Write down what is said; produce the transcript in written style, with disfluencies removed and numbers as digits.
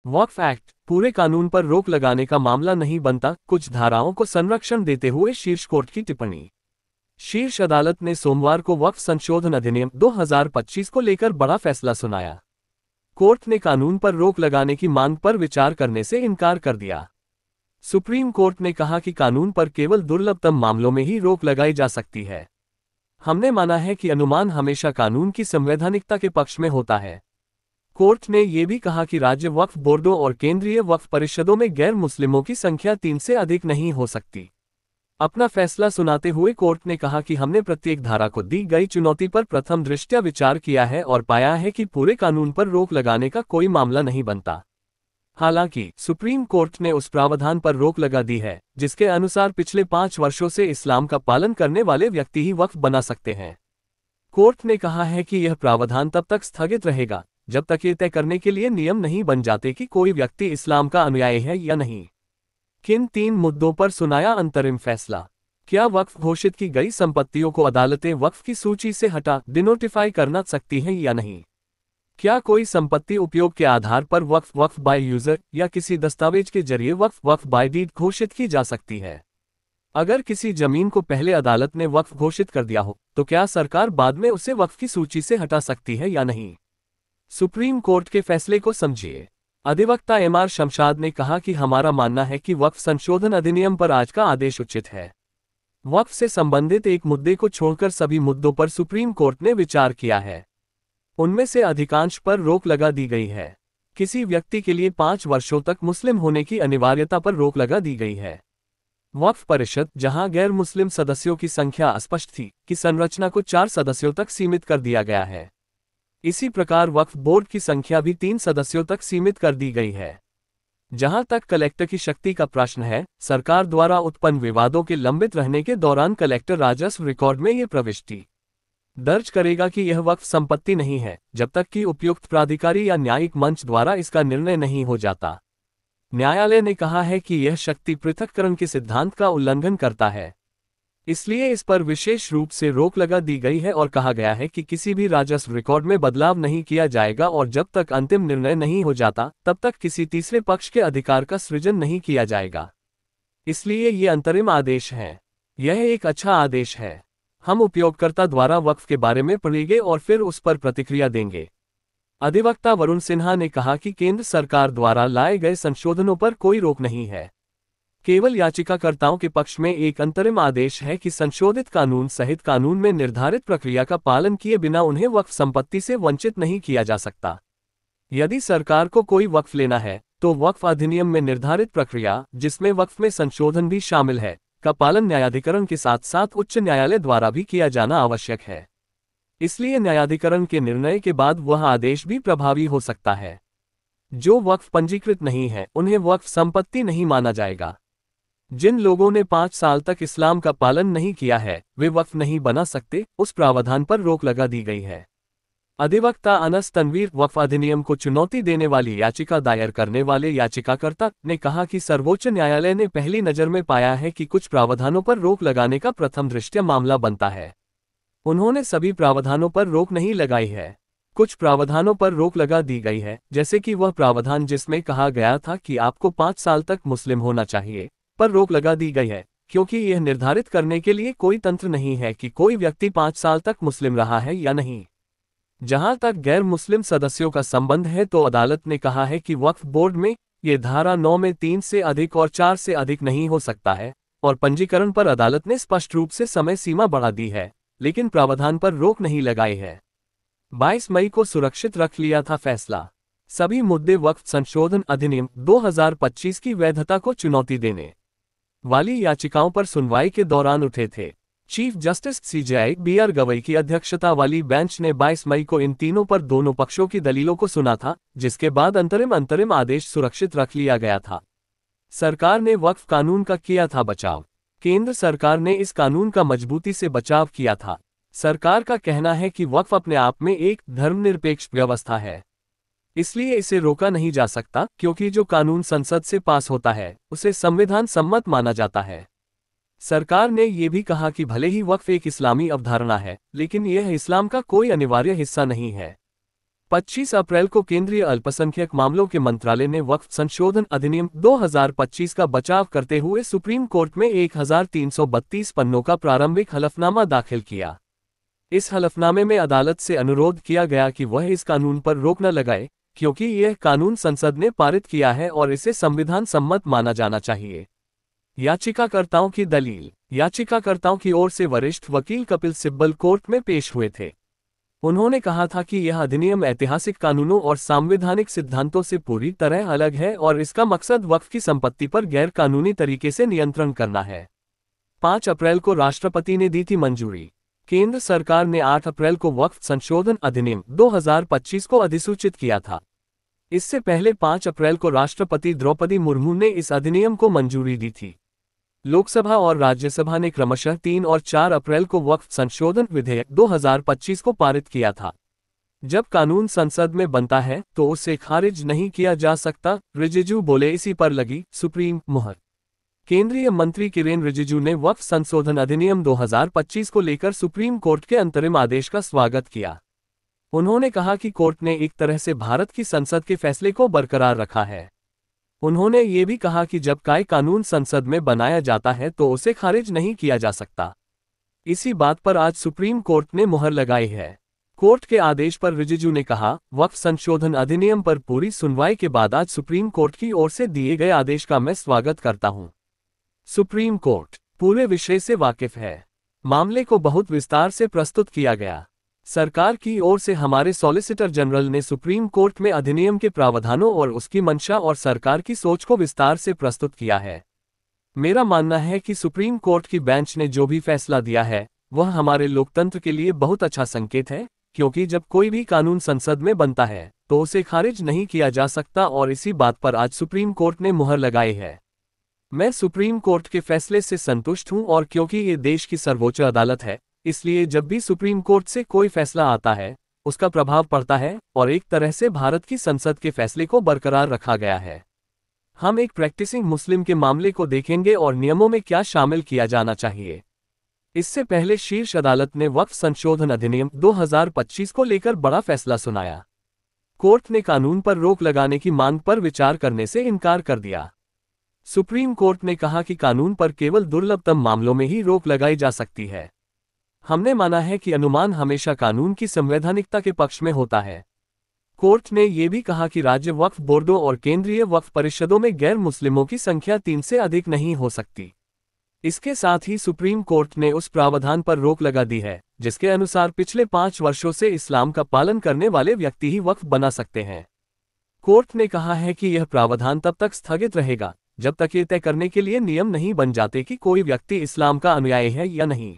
वक्फ act पूरे कानून पर रोक लगाने का मामला नहीं बनता, कुछ धाराओं को संरक्षण देते हुए शीर्ष कोर्ट की टिप्पणी। शीर्ष अदालत ने सोमवार को वक्फ संशोधन अधिनियम 2025 को लेकर बड़ा फैसला सुनाया। कोर्ट ने कानून पर रोक लगाने की मांग पर विचार करने से इनकार कर दिया। सुप्रीम कोर्ट ने कहा कि कानून पर केवल दुर्लभतम मामलों में ही रोक लगाई जा सकती है। हमने माना है कि अनुमान हमेशा कानून की संवैधानिकता के पक्ष में होता है। कोर्ट ने यह भी कहा कि राज्य वक्फ बोर्डों और केंद्रीय वक्फ परिषदों में गैर मुस्लिमों की संख्या 3 से अधिक नहीं हो सकती। अपना फैसला सुनाते हुए कोर्ट ने कहा कि हमने प्रत्येक धारा को दी गई चुनौती पर प्रथम दृष्टया विचार किया है और पाया है कि पूरे कानून पर रोक लगाने का कोई मामला नहीं बनता। हालांकि सुप्रीम कोर्ट ने उस प्रावधान पर रोक लगा दी है जिसके अनुसार पिछले 5 वर्षों से इस्लाम का पालन करने वाले व्यक्ति ही वक्फ बना सकते हैं। कोर्ट ने कहा है कि यह प्रावधान तब तक स्थगित रहेगा जब तक ये तय करने के लिए नियम नहीं बन जाते कि कोई व्यक्ति इस्लाम का अनुयायी है या नहीं। किन 3 मुद्दों पर सुनाया अंतरिम फैसला? क्या वक्फ घोषित की गई संपत्तियों को अदालतें वक्फ की सूची से हटा डिनोटिफाई करना सकती हैं या नहीं? क्या कोई संपत्ति उपयोग के आधार पर वक्फ बाय यूजर या किसी दस्तावेज के जरिए वक्फ बाय डीड घोषित की जा सकती है? अगर किसी जमीन को पहले अदालत ने वक्फ घोषित कर दिया हो तो क्या सरकार बाद में उसे वक्फ की सूची से हटा सकती है या नहीं? सुप्रीम कोर्ट के फैसले को समझिए। अधिवक्ता एमआर शमशाद ने कहा कि हमारा मानना है कि वक्फ संशोधन अधिनियम पर आज का आदेश उचित है। वक्फ से संबंधित एक मुद्दे को छोड़कर सभी मुद्दों पर सुप्रीम कोर्ट ने विचार किया है। उनमें से अधिकांश पर रोक लगा दी गई है। किसी व्यक्ति के लिए 5 वर्षों तक मुस्लिम होने की अनिवार्यता पर रोक लगा दी गई है। वक्फ परिषद, जहां गैर मुस्लिम सदस्यों की संख्या अस्पष्ट थी, की संरचना को 4 सदस्यों तक सीमित कर दिया गया है। इसी प्रकार वक्फ बोर्ड की संख्या भी 3 सदस्यों तक सीमित कर दी गई है। जहां तक कलेक्टर की शक्ति का प्रश्न है, सरकार द्वारा उत्पन्न विवादों के लंबित रहने के दौरान कलेक्टर राजस्व रिकॉर्ड में ये प्रविष्टि दर्ज करेगा कि यह वक्फ संपत्ति नहीं है जब तक कि उपयुक्त प्राधिकारी या न्यायिक मंच द्वारा इसका निर्णय नहीं हो जाता। न्यायालय ने कहा है कि यह शक्ति पृथक्करण के सिद्धांत का उल्लंघन करता है, इसलिए इस पर विशेष रूप से रोक लगा दी गई है और कहा गया है कि किसी भी राजस्व रिकॉर्ड में बदलाव नहीं किया जाएगा और जब तक अंतिम निर्णय नहीं हो जाता तब तक किसी तीसरे पक्ष के अधिकार का सृजन नहीं किया जाएगा। इसलिए ये अंतरिम आदेश है। यह एक अच्छा आदेश है। हम उपयोगकर्ता द्वारा वक्फ के बारे में पढ़ेंगे और फिर उस पर प्रतिक्रिया देंगे। अधिवक्ता वरुण सिन्हा ने कहा कि केंद्र सरकार द्वारा लाए गए संशोधनों पर कोई रोक नहीं है। केवल याचिकाकर्ताओं के पक्ष में एक अंतरिम आदेश है कि संशोधित कानून सहित कानून में निर्धारित प्रक्रिया का पालन किए बिना उन्हें वक्फ संपत्ति से वंचित नहीं किया जा सकता। यदि सरकार को कोई वक्फ लेना है तो वक्फ अधिनियम में निर्धारित प्रक्रिया, जिसमें वक्फ में संशोधन भी शामिल है, का पालन न्यायाधिकरण के साथ साथ उच्च न्यायालय द्वारा भी किया जाना आवश्यक है। इसलिए न्यायाधिकरण के निर्णय के बाद वह आदेश भी प्रभावी हो सकता है। जो वक्फ पंजीकृत नहीं है उन्हें वक्फ संपत्ति नहीं माना जाएगा। जिन लोगों ने 5 साल तक इस्लाम का पालन नहीं किया है वे वक्फ नहीं बना सकते, उस प्रावधान पर रोक लगा दी गई है। अधिवक्ता अनस तनवीर वक्फ अधिनियम को चुनौती देने वाली याचिका दायर करने वाले याचिकाकर्ता ने कहा कि सर्वोच्च न्यायालय ने पहली नज़र में पाया है कि कुछ प्रावधानों पर रोक लगाने का प्रथम दृष्टया मामला बनता है। उन्होंने सभी प्रावधानों पर रोक नहीं लगाई है। कुछ प्रावधानों पर रोक लगा दी गई है, जैसे कि वह प्रावधान जिसमें कहा गया था कि आपको 5 साल तक मुस्लिम होना चाहिए, पर रोक लगा दी गई है क्योंकि यह निर्धारित करने के लिए कोई तंत्र नहीं है कि कोई व्यक्ति 5 साल तक मुस्लिम रहा है या नहीं। जहां तक गैर मुस्लिम सदस्यों का संबंध है तो अदालत ने कहा है कि वक्फ बोर्ड में ये धारा 9 में 3 से अधिक और 4 से अधिक नहीं हो सकता है और पंजीकरण पर अदालत ने स्पष्ट रूप से समय सीमा बढ़ा दी है, लेकिन प्रावधान पर रोक नहीं लगाई है। 22 मई को सुरक्षित रख लिया था फैसला। सभी मुद्दे वक्फ संशोधन अधिनियम 2025 की वैधता को चुनौती देने वाली याचिकाओं पर सुनवाई के दौरान उठे थे। Chief justice CJI BR Gavai की अध्यक्षता वाली बेंच ने 22 मई को इन तीनों पर दोनों पक्षों की दलीलों को सुना था, जिसके बाद अंतरिम आदेश सुरक्षित रख लिया गया था। सरकार ने वक्फ कानून का किया था बचाव। केंद्र सरकार ने इस कानून का मजबूती से बचाव किया था। सरकार का कहना है कि वक्फ अपने आप में एक धर्मनिरपेक्ष व्यवस्था है, इसलिए इसे रोका नहीं जा सकता क्योंकि जो कानून संसद से पास होता है उसे संविधान सम्मत माना जाता है। सरकार ने यह भी कहा कि भले ही वक्फ एक इस्लामी अवधारणा है, लेकिन यह इस्लाम का कोई अनिवार्य हिस्सा नहीं है। 25 अप्रैल को केंद्रीय अल्पसंख्यक मामलों के मंत्रालय ने वक्फ संशोधन अधिनियम 2025 का बचाव करते हुए सुप्रीम कोर्ट में 1332 पन्नों का प्रारंभिक हलफनामा दाखिल किया। इस हलफनामे में अदालत से अनुरोध किया गया कि वह इस कानून पर रोक न लगाए, क्योंकि यह कानून संसद ने पारित किया है और इसे संविधान सम्मत माना जाना चाहिए। याचिकाकर्ताओं की दलील। याचिकाकर्ताओं की ओर से वरिष्ठ वकील कपिल सिब्बल कोर्ट में पेश हुए थे। उन्होंने कहा था कि यह अधिनियम ऐतिहासिक कानूनों और संवैधानिक सिद्धांतों से पूरी तरह अलग है और इसका मकसद वक्फ की संपत्ति पर गैर कानूनी तरीके से नियंत्रण करना है। 5 अप्रैल को राष्ट्रपति ने दी थी मंजूरी। केंद्र सरकार ने 8 अप्रैल को वक्फ संशोधन अधिनियम 2025 को अधिसूचित किया था। इससे पहले 5 अप्रैल को राष्ट्रपति द्रौपदी मुर्मू ने इस अधिनियम को मंजूरी दी थी। लोकसभा और राज्यसभा ने क्रमशः 3 और 4 अप्रैल को वक्फ संशोधन विधेयक 2025 को पारित किया था। जब कानून संसद में बनता है तो उसे खारिज नहीं किया जा सकता, रिजिजू बोले। इसी पर लगी सुप्रीम मुहर। केंद्रीय मंत्री किरेन रिजिजू ने वक्फ संशोधन अधिनियम 2025 को लेकर सुप्रीम कोर्ट के अंतरिम आदेश का स्वागत किया। उन्होंने कहा कि कोर्ट ने एक तरह से भारत की संसद के फैसले को बरकरार रखा है। उन्होंने ये भी कहा कि जब कोई कानून संसद में बनाया जाता है तो उसे खारिज नहीं किया जा सकता। इसी बात पर आज सुप्रीम कोर्ट ने मुहर लगाई है। कोर्ट के आदेश पर रिजिजू ने कहा, वक्फ संशोधन अधिनियम पर पूरी सुनवाई के बाद आज सुप्रीम कोर्ट की ओर से दिए गए आदेश का मैं स्वागत करता हूं। सुप्रीम कोर्ट पूरे विषय से वाकिफ है। मामले को बहुत विस्तार से प्रस्तुत किया गया। सरकार की ओर से हमारे सॉलिसिटर जनरल ने सुप्रीम कोर्ट में अधिनियम के प्रावधानों और उसकी मंशा और सरकार की सोच को विस्तार से प्रस्तुत किया है। मेरा मानना है कि सुप्रीम कोर्ट की बेंच ने जो भी फैसला दिया है वह हमारे लोकतंत्र के लिए बहुत अच्छा संकेत है, क्योंकि जब कोई भी कानून संसद में बनता है तो उसे खारिज नहीं किया जा सकता और इसी बात पर आज सुप्रीम कोर्ट ने मुहर लगाई है। मैं सुप्रीम कोर्ट के फैसले से संतुष्ट हूं और क्योंकि ये देश की सर्वोच्च अदालत है, इसलिए जब भी सुप्रीम कोर्ट से कोई फैसला आता है उसका प्रभाव पड़ता है और एक तरह से भारत की संसद के फैसले को बरकरार रखा गया है। हम एक प्रैक्टिसिंग मुस्लिम के मामले को देखेंगे और नियमों में क्या शामिल किया जाना चाहिए। इससे पहले शीर्ष अदालत ने वक्फ संशोधन अधिनियम 2025 को लेकर बड़ा फैसला सुनाया। कोर्ट ने कानून पर रोक लगाने की मांग पर विचार करने से इनकार कर दिया। सुप्रीम कोर्ट ने कहा कि कानून पर केवल दुर्लभतम मामलों में ही रोक लगाई जा सकती है। हमने माना है कि अनुमान हमेशा कानून की संवैधानिकता के पक्ष में होता है। कोर्ट ने यह भी कहा कि राज्य वक्फ बोर्डों और केंद्रीय वक्फ परिषदों में गैर मुस्लिमों की संख्या 3 से अधिक नहीं हो सकती। इसके साथ ही सुप्रीम कोर्ट ने उस प्रावधान पर रोक लगा दी है जिसके अनुसार पिछले 5 वर्षों से इस्लाम का पालन करने वाले व्यक्ति ही वक्फ बना सकते हैं। कोर्ट ने कहा है कि यह प्रावधान तब तक स्थगित रहेगा जब तक ये तय करने के लिए नियम नहीं बन जाते कि कोई व्यक्ति इस्लाम का अनुयायी है या नहीं।